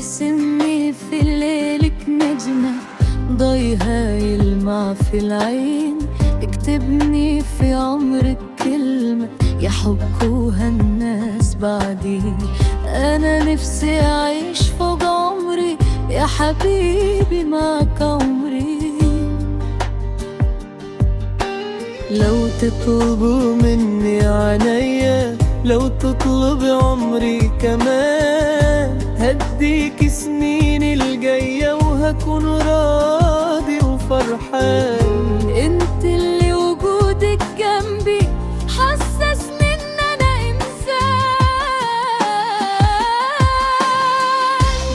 ترسمني في ليلك نجمة ضيها يلمع في العين، اكتبني في عمرك كلمة يحبوها الناس بعدين. أنا نفسي أعيش فوق عمري يا حبيبي معك عمري. لو تطلبوا مني عينيا، لو تطلب عمري كمان، هديك سنين الجاية وهكون راضي وفرحان. انت اللي وجودك جنبي حسسني ان انا انسان.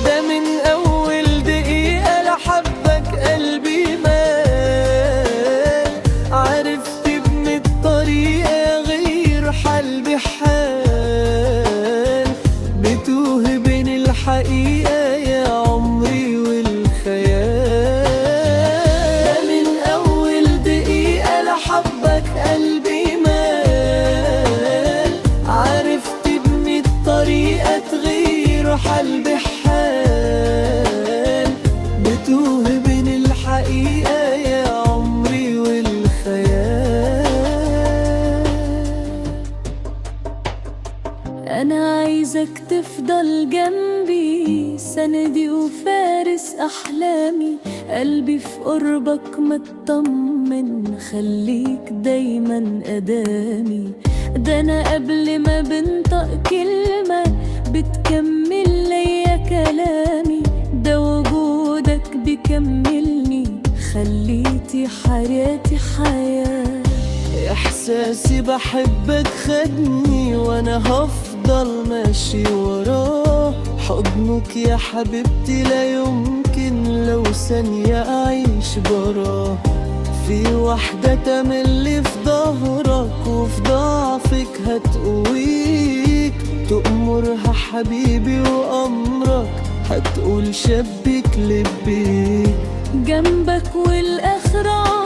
ده من اول دقيقة لحبك قلبي مال، عرفت ابن الطريقة غير حال بحال، بتوه بين الحقيقة يا عمري والخيال. ده من اول دقيقة لحبك قلبي مال، عرفت ابن الطريقة تغير حال بحال، بتوه بين الحقيقة يا عمري والخيال. أنا عايزك تفضل جنبي سندي وفارس أحلامي، قلبي في قربك مطمن خليك دايما قدامي. ده أنا قبل ما بنطق كلمة بتكمل ليا كلامي، ده وجودك بيكملني خليتي حياتي حياة. إحساسي بحبك خدني وأنا هفضل ماشي وراه، حضنك يا حبيبتي لا يمكن لو ثانية أعيش براه. في واحدة تملي في ظهرك وفي ضعفك هتقويك، تأمرها حبيبي وأمرك هتقول شبك لبيك. جنبك والآخرة